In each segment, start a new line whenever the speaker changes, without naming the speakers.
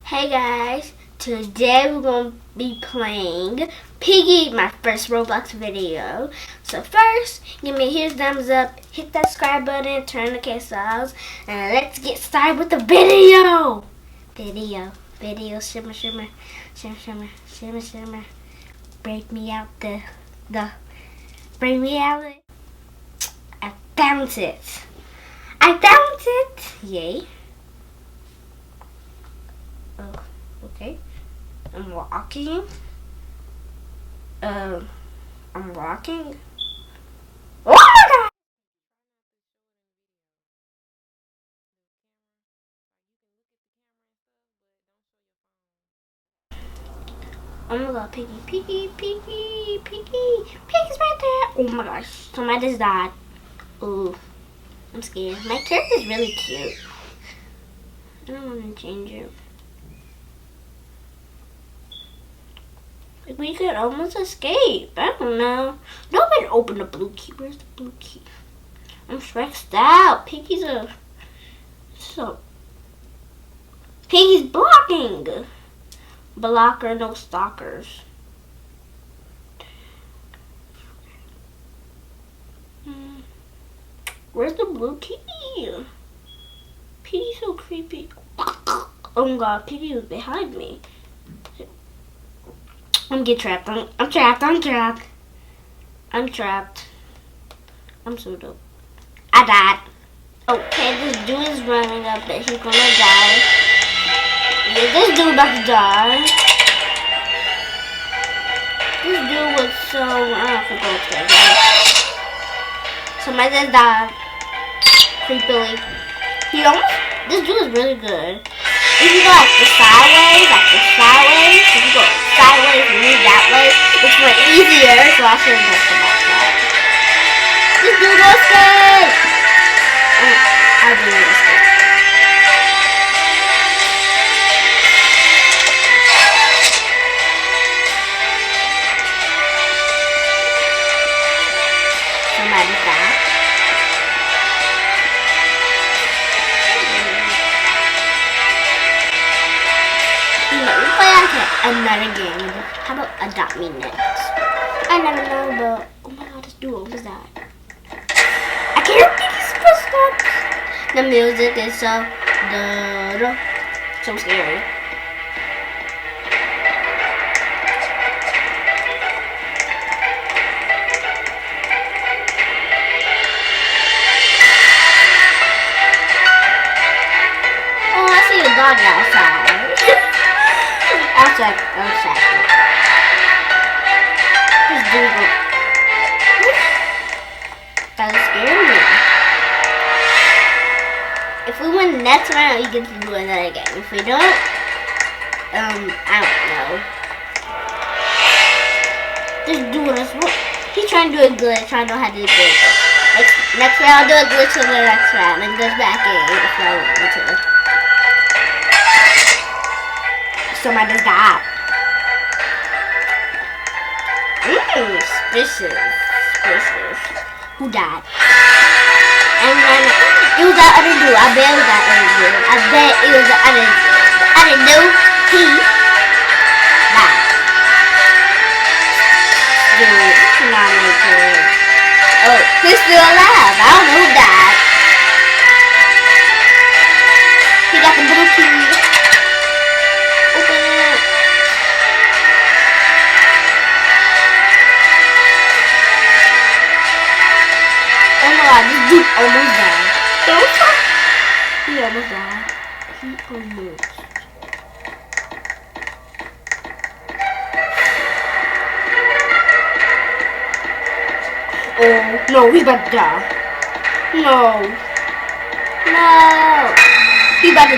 Hey guys, today we're going to be playing Piggy, my first Roblox video. So first, give me a huge thumbs up, hit that subscribe button, turn the cases, and let's get started with the video. Shimmer, shimmer, shimmer, shimmer, shimmer, shimmer. Break me out bring me out. I found it. Yay. Oh, okay. I'm walking. I'm walking. Oh my god! Oh my god, Piggy's right there. Oh my gosh, somebody just died. Ooh, I'm scared. My character's really cute. I don't want to change it. We could almost escape. I don't know. Nobody opened the blue key. Where's the blue key? I'm stressed out. Piggy's blocking. Blocker, no stalkers. Where's the blue key? Piggy's so creepy. Oh my god, Piggy was behind me. I'm getting trapped. I'm trapped. I'm so dope. I died. Okay, this dude is running up, but he's gonna die. Yeah, this dude about to die. This dude was so... I forgot what's going on. Somebody just died. Creepily. This dude is really good. If you go like the sideways, if you go sideways and move that way, it's more easier, so I should have gone to that side. This dude will escape! I didn't escape. Somebody died. Another game. How about Adopt Me Next? I never know, but oh my god, this dude almost died. I can't think he's supposed to. The music is so scary. Oh, I see a dog outside. Outside. This dude. That was scaring me. If we win the next round, you get to do another game. If we don't, I don't know. This dude is he's trying to do a glitch. I know how to do a glitch. Next round, I'll do a glitch for the next round and goes back in if I want me to. Somebody just died. Suspicious. Who died? And then it was that other dude. I bet it was that other dude. I bet it was the other dude. The other dude, he died. Dude, not make it. Oh, he's still alive. I don't know who died. He got the blue key. This dude almost died. He almost died. Oh, no, he's about to die. No. He's about to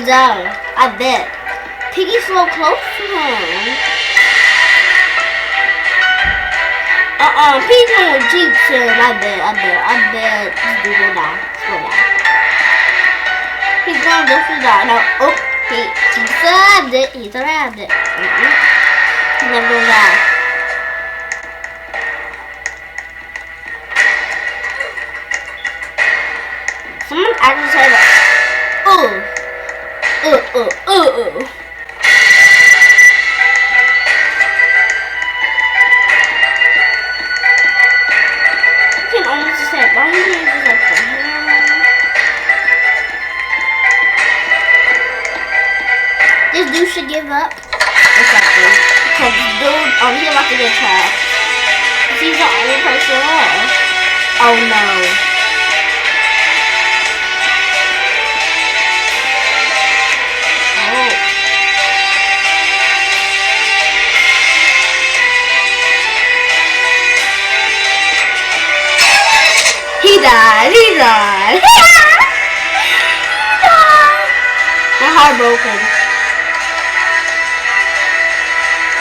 die. I bet. Piggy's so close to him. Piggy's going to Jeep soon. I bet this dude will die. He's going to just die. No, he survived it. He's never going to die. Someone actually said, oh, You can almost just say, why are you doing this like that? This dude should give up. Exactly. Because this dude, he's about to get trapped. He's the only person left. Oh no. Oh. He died. He died. My heart broken.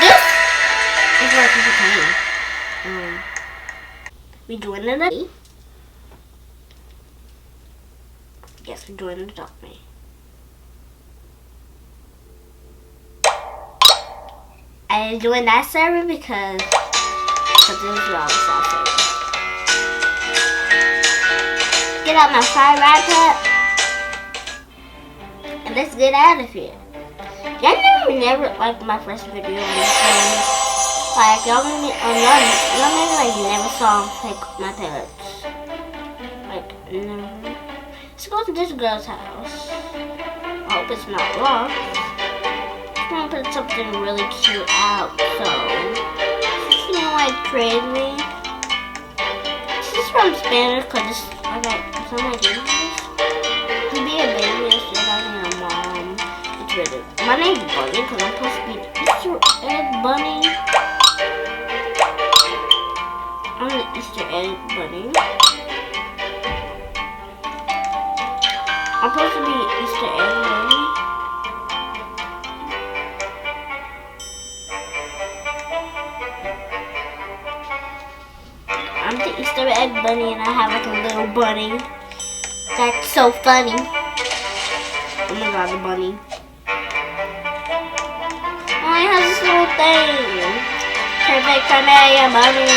This is what people tell me. We joined the Yes, we joined the army. I joined that server because this is what I was server. Get out my fire iPad and let's get out of here. Y'all never like my first video on this channel. Like y'all maybe like never saw like my parents. Like never. Let's go to this girl's house. I hope it's not locked. I'm gonna put something really cute out, so she's gonna like trade me. This is from Spanish because I got some like English. To be a baby instead of being a mom. It's really. My name's Bunny because I'm supposed to be Easter egg bunny. I'm the Easter egg bunny. I'm supposed to be Easter egg bunny. I'm the Easter egg bunny and I have like a little bunny. That's so funny. Oh my god, the bunny. Oh, it has this little thing. Perfect for me, a bunny.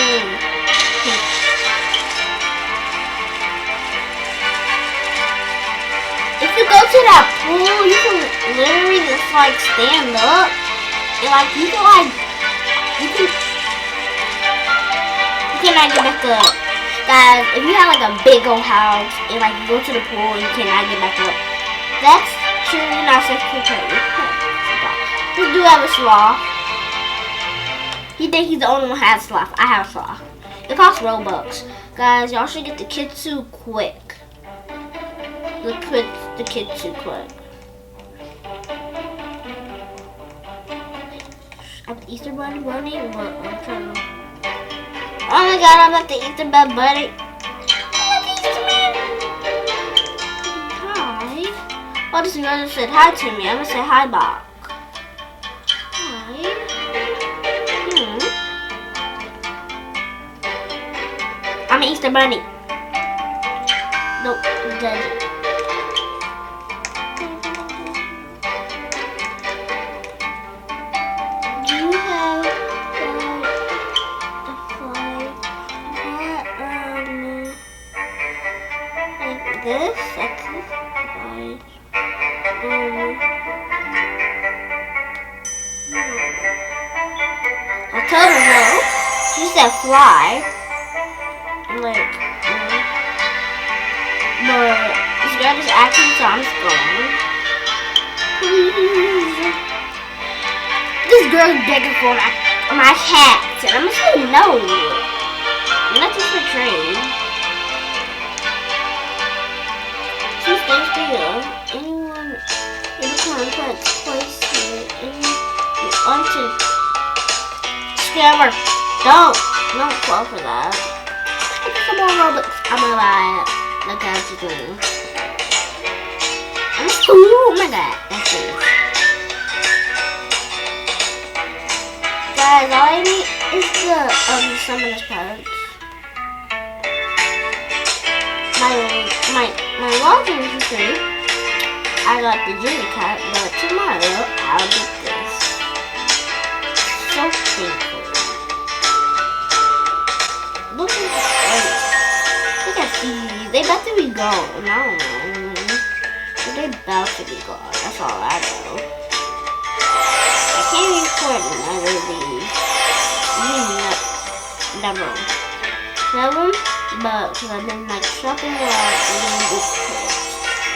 If you go to that pool, you can literally just like stand up. And like you can like you cannot get back up. Guys, if you have like a big old house and like you go to the pool and you cannot get back up, that's truly not safe to play. We do have a sloth. He think he's the only one who has a sloth. I have a sloth. It costs Robux. Guys, y'all should get the Kitsu quick. The Kitsu quick. I'm the Easter Bunny, but I'm trying to... Oh my god, I'm at the Easter Bunny. Hi. Oh, this girl just said hi to me. I'm gonna say hi back. Hi. I'm an Easter Bunny. No, judge it. This exercise. I told her no. She said fly. Like, but this girl is acting, so I'm just going. This girl's begging for my cat, and I'm gonna say no. Not just for trade. Anyone in the contract place here, you want to scammer. Don't fall for that. Get some more Robux. I'm gonna buy it. Look how it's doing. Oh my god, that's it. Guys, all I need is the summoners parts. My login is free. I got the junior cat, but tomorrow I'll get this. So thankful. Look at these. They about to be gone. I don't know. They're about to be gone. That's all I know. I can't record another of these. Never. But because I've been like shopping a lot and then this clip.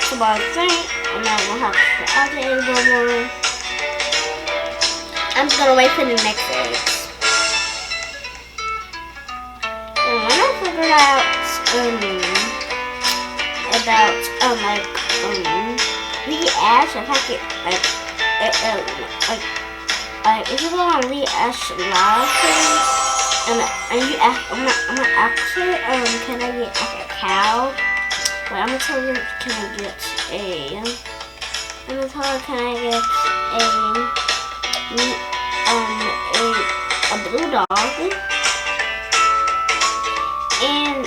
So I think I'm not gonna have to out the egg no more. I'm just gonna wait for the next eggs. And when I figured out reash, if I get if you go on reash live and you ask, I'm gonna ask her, can I get like a cow? But I'm gonna tell her, can I get I'm gonna tell her, can I get a blue dog and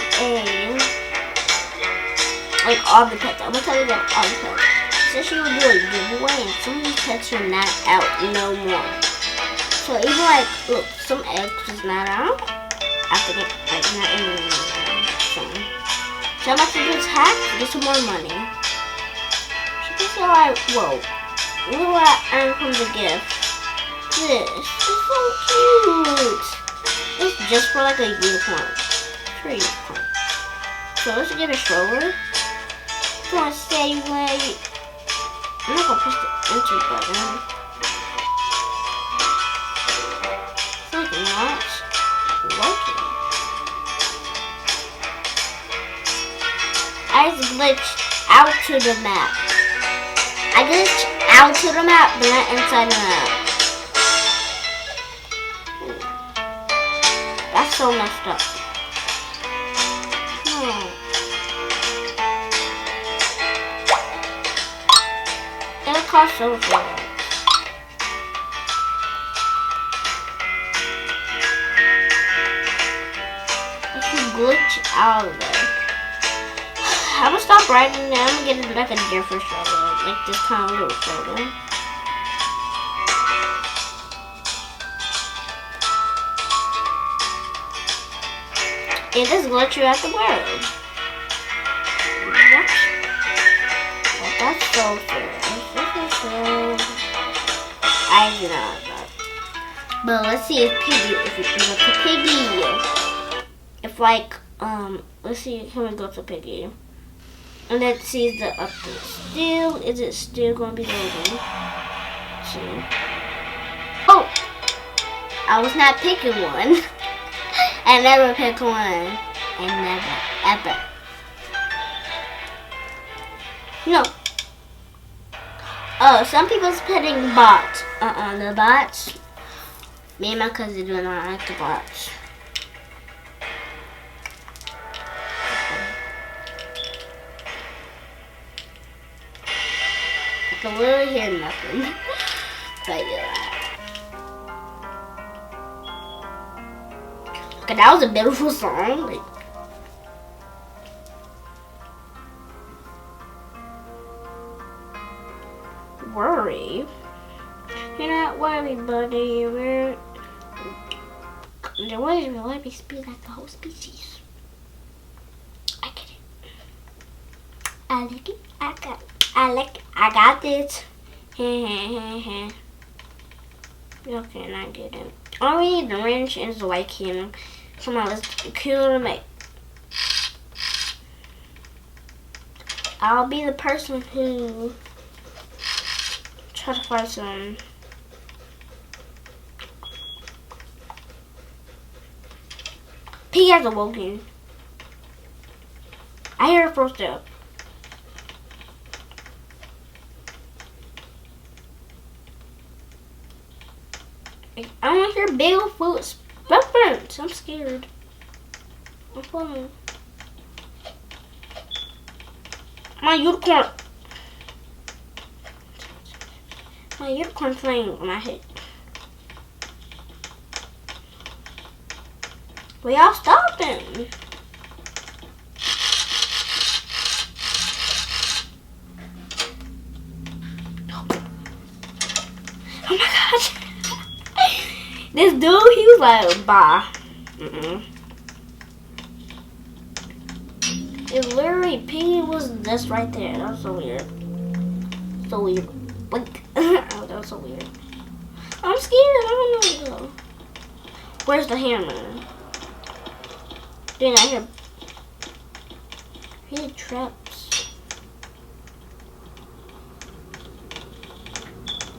like all the pets. I'm gonna tell her that all the pets. So she will do a giveaway, and some of these pets are not out no more. So even like, look, some eggs is not out. I think like not even so I'm about to do tax to get some more money. So this is like, whoa, look what I earned from the gift. This is so cute. It's just for like a unicorn. It's for a unicorn. So let's get a stroller. If you want to stay away, I'm not gonna push the enter button. It's like not working. I just glitched out to the map. I glitched out to the map, but not inside the map. That's so messed up. It'll cost so much. If you glitch out of there. I'm gonna stop riding now. I'm gonna get like a different shoulder. Like this kind of little shoulder. It just glitch you out the world. What? Well, that's so fair. I do not know. But let's see if Piggy, if we can go to Piggy. If like, let's see, can we go to Piggy? And let's see the update. Still, is it still gonna be loading? Let's see. Oh! I was not picking one. I never pick one. I never, ever. No. Oh, some people's putting bots. The bots. Me and my cousin do not like the bots. I can literally hear nothing. But yeah. Okay, that was a beautiful song. Like, worry. You're not worried, buddy. There wasn't really be speed like the whole species. I get it. I like it. I got this. Okay, and I get it. All we need the wrench is the white cannon. Come on, let's kill the mate. I'll be the person who try to find some. Piggy has awoken. I hear a footstep. I want to hear Bigfoot's footprints. I'm scared. I'm falling. My unicorn. My unicorn playing when I hit. We all stopping. Oh my gosh. This dude, he was like, bye. It literally, Piggy was just right there. That was so weird. So weird. Like, oh, that was so weird. I'm scared. I don't know where to go. Where's the hammer? Dude, I hear traps.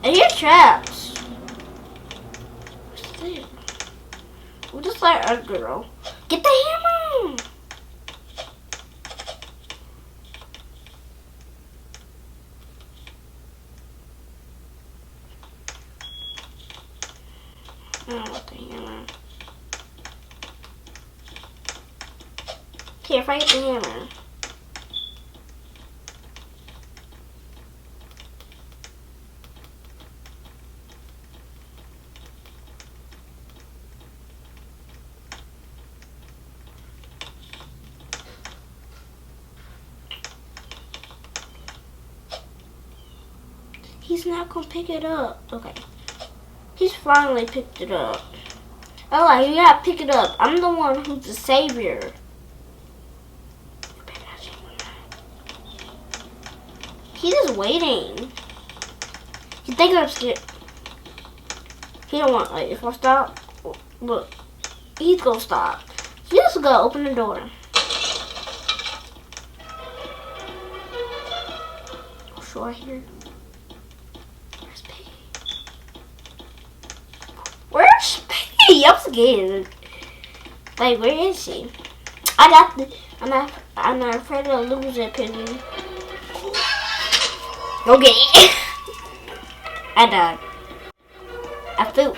I hear traps. What's there? We'll just let our girl get the hammer. I don't want the hammer. Here, if I get the hammer. He's not gonna pick it up. Okay. He's finally picked it up. Oh, you gotta pick it up. I'm the one who's the savior. He's just waiting. He's thinking I'm scared. He don't want, like, if I stop, look, he's gonna stop. He's just gonna open the door. So right here. Where's Piggy? Where's Piggy? I'm scared. Like, where is she? I'm not afraid of losing Piggy. Okay. I died. I flew.